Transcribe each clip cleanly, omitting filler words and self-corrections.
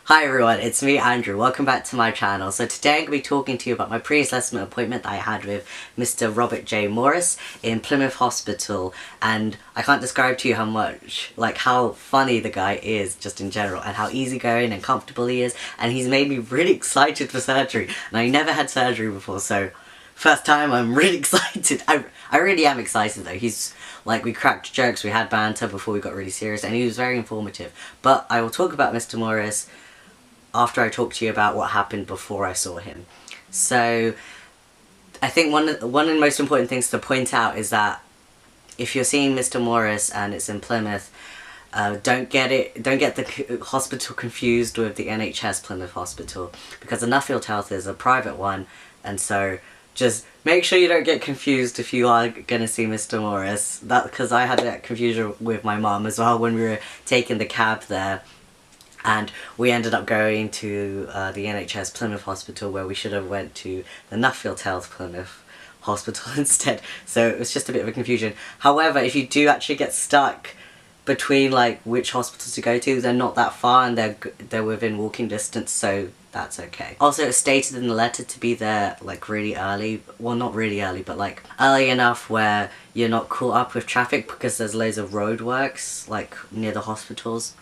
Hi everyone, it's me Andrew, welcome back to my channel. So today I'm going to be talking to you about my pre-assessment appointment that I had with Mr. Robert J. Morris in Plymouth Hospital, and I can't describe to you how funny the guy is just in general, and how easygoing and comfortable he is, and he's made me really excited for surgery, and I never had surgery before, so first time I'm really excited. I really am excited though. We cracked jokes, we had banter before we got really serious, and he was very informative. But I will talk about Mr. Morris after I talk to you about what happened before I saw him. So I think one of the most important things to point out is that if you're seeing Mr. Morris and it's in Plymouth, don't get the hospital confused with the NHS Plymouth Hospital, because the Nuffield Health is a private one, and so just make sure you don't get confused if you are going to see Mr. Morris. Because I had that confusion with my mum as well when we were taking the cab there. And we ended up going to the NHS Plymouth Hospital, where we should have went to the Nuffield Health Plymouth Hospital instead. So it was just a bit of a confusion. However, if you do actually get stuck between which hospitals to go to, they're not that far and they're within walking distance, so that's okay. Also, it's stated in the letter to be there really early. Well, not really early, but early enough where you're not caught up with traffic, because there's loads of roadworks near the hospitals.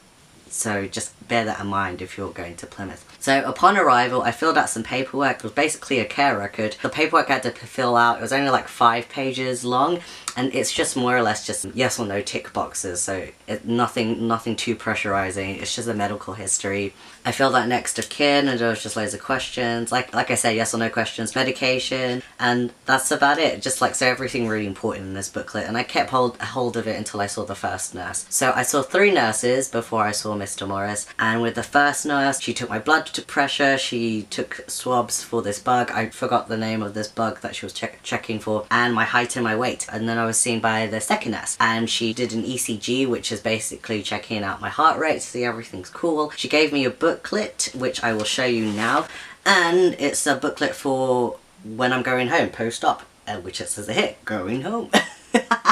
So just bear that in mind if you're going to Plymouth. So upon arrival, I filled out some paperwork. It was basically a care record. The paperwork I had to fill out, it was only 5 pages long, and it's just more or less just yes or no tick boxes. So nothing too pressurizing. It's just a medical history. I filled out next of kin, and there was just loads of questions. Like I said, yes or no questions, medication, and that's about it. Just so everything really important in this booklet, and I kept hold of it until I saw the first nurse. So I saw 3 nurses before I saw Mr. Morris, and with the first nurse, she took my blood pressure, she took swabs for this bug, I forgot the name of this bug that she was checking for, and my height and my weight. And then I was seen by the second nurse, and she did an ECG, which is basically checking out my heart rate to see everything's cool. She gave me a booklet, which I will show you now, and it's a booklet for when I'm going home post-op, which it says here, going home.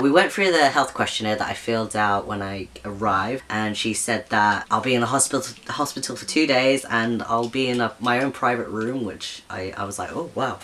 We went through the health questionnaire that I filled out when I arrived, and she said that I'll be in the hospital for 2 days, and I'll be in my own private room, which I was like, oh wow.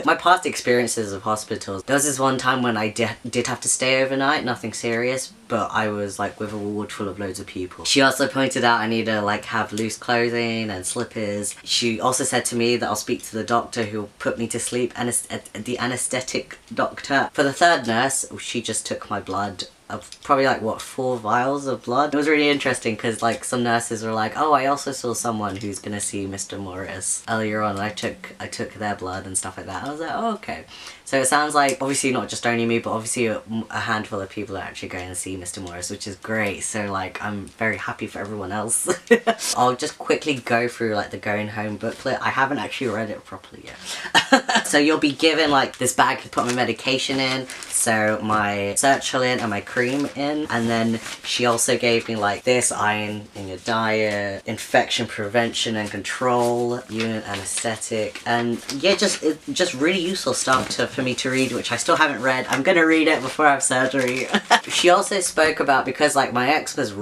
My past experiences of hospitals, there was this one time when I did have to stay overnight, nothing serious, but I was with a ward full of loads of people. She also pointed out I need to have loose clothing and slippers. She also said to me that I'll speak to the doctor who'll put me to sleep, the anaesthetic doctor. For the third nurse, she just took my blood, of probably 4 vials of blood. It was really interesting because some nurses were like, oh, I also saw someone who's gonna see Mr. Morris earlier on, and I took their blood and stuff like that. I was like, oh, okay. So it sounds like obviously not just only me, but obviously a handful of people are actually going to see Mr. Morris, which is great. So I'm very happy for everyone else. I'll just quickly go through the going home booklet. I haven't actually read it properly yet. So you'll be given this bag to put my medication in, so my sertraline and my cream in, and then she also gave me this: iron in your diet, infection prevention and control, unit anesthetic, and yeah, just really useful stuff for me to read, which I still haven't read. I'm gonna read it before I have surgery. She also spoke about, because my ex was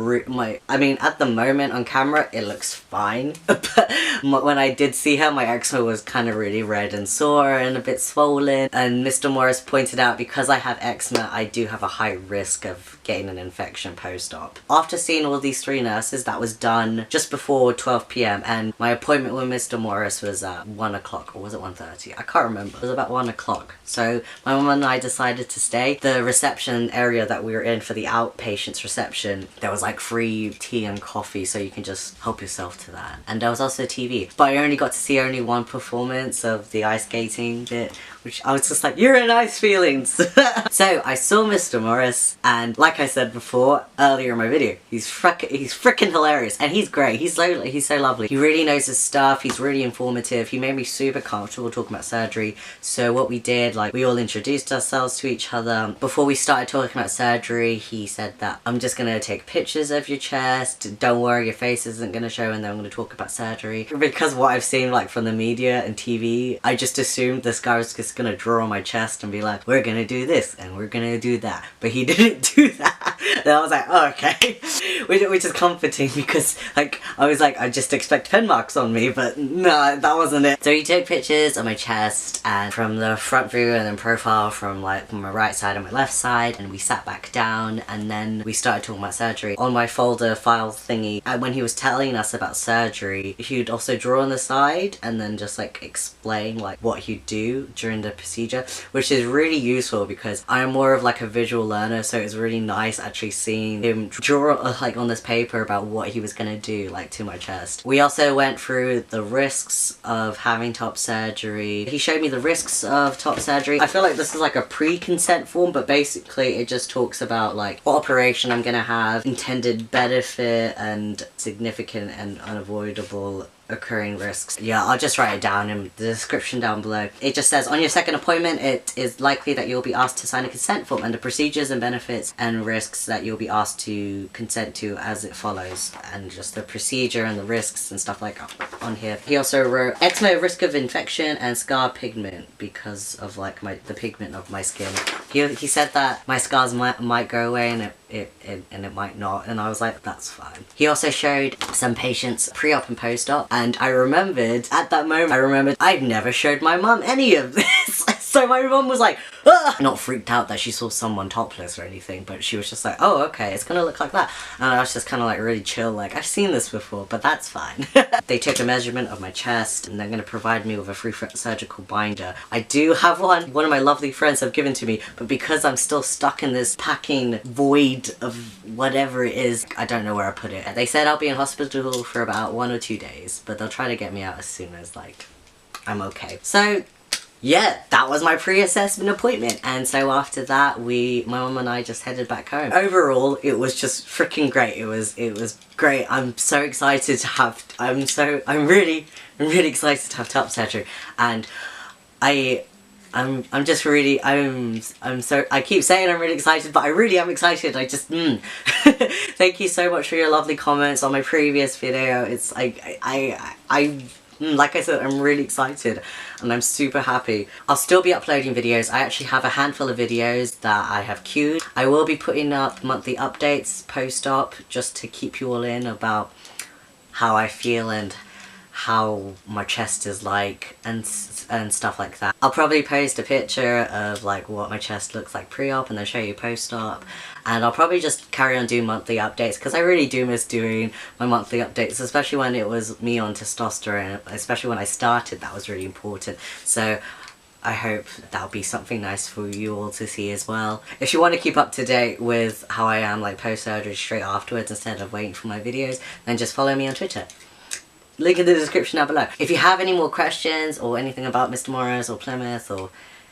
I mean, at the moment on camera it looks fine, but when I did see her, my eczema was kind of really red and sore and a bit swollen, and Mr. Morris pointed out because I have eczema, I do have a high risk of getting an infection post-op. After seeing all these 3 nurses, that was done just before 12 PM, and my appointment with Mr. Morris was at 1 o'clock, or was it 1:30? I can't remember. It was about 1 o'clock. So my mum and I decided to stay. The reception area that we were in for the outpatients reception, there was free tea and coffee, so you can just help yourself to that. And there was also TV. But I only got to see only one performance of the ice skating bit, which I was just you're in ice feelings. So I saw Mr. Morris, and like I said before earlier in my video, he's freaking hilarious, and he's great. He's so lovely. He really knows his stuff. He's really informative. He made me super comfortable talking about surgery. So what we did, we all introduced ourselves to each other. Before we started talking about surgery, he said that I'm just gonna take pictures of your chest. Don't worry, your face isn't gonna show, and then I'm gonna talk about surgery. Because what I've seen from the media and TV, I just assumed this guy was just gonna draw on my chest and be like, we're gonna do this and we're gonna do that, but he didn't do that. And I was like, oh, okay. Which is comforting because, like, I was like, I just expect pen marks on me, but no, that wasn't it. So he took pictures of my chest, and from the front view and then profile from my right side and my left side, and we sat back down, and then we started talking about surgery. On my folder file thingy, and when he was telling us about surgery, he'd also draw on the side and then just like explain like what he'd do during the procedure, which is really useful because I'm more of like a visual learner, so it's really nice actually seeing him draw like on this paper about what he was gonna do like to my chest. We also went through the risks of having top surgery. He showed me the risks of top surgery. I feel like this is like a pre-consent form, but basically it just talks about like what operation I'm gonna have, intended benefit, and significant and unavoidable occurring risks. Yeah, I'll just write it down in the description down below. It just says, on your second appointment, it is likely that you'll be asked to sign a consent form and the procedures and benefits and risks that you'll be asked to consent to as it follows, and just the procedure and the risks and stuff like on here. He also wrote eczema, risk of infection, and scar pigment because of like the pigment of my skin. He said that my scars might go away and it might not, and I was like, that's fine. He also showed some patients pre-op and post-op, and I remembered at that moment, I'd never showed my mum any of this. So my mum was like, ah! Not freaked out that she saw someone topless or anything, but she was just like, oh, okay, it's gonna look like that. And I was just kind of like really chill, like, I've seen this before, but that's fine. They took a measurement of my chest, and they're gonna provide me with a free surgical binder. I do have one of my lovely friends have given to me, but because I'm still stuck in this packing void of whatever it is, I don't know where I put it. They said I'll be in hospital for about 1 or 2 days, but they'll try to get me out as soon as like I'm okay. So yeah, that was my pre-assessment appointment, and so after that my mum and I just headed back home. Overall, it was just freaking great. It was great. I'm so excited to have I'm really excited to have top surgery, and I'm just really, I keep saying I'm really excited, but I really am excited. I just, Thank you so much for your lovely comments on my previous video. It's, like I said, I'm really excited and I'm super happy. I'll still be uploading videos. I actually have a handful of videos that I have queued. I will be putting up monthly updates post-op just to keep you all in about how I feel and how my chest is like and stuff like that. I'll probably post a picture of like what my chest looks like pre-op and then show you post-op, and I'll probably just carry on doing monthly updates because I really do miss doing my monthly updates, especially when it was me on testosterone, especially when I started. That was really important. So I hope that'll be something nice for you all to see as well. If you want to keep up to date with how I am like post-surgery straight afterwards instead of waiting for my videos, then just follow me on Twitter. Link in the description down below. If you have any more questions or anything about Mr. Morris or Plymouth or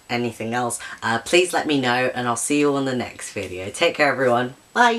anything else, please let me know, and I'll see you on the next video. Take care everyone. Bye!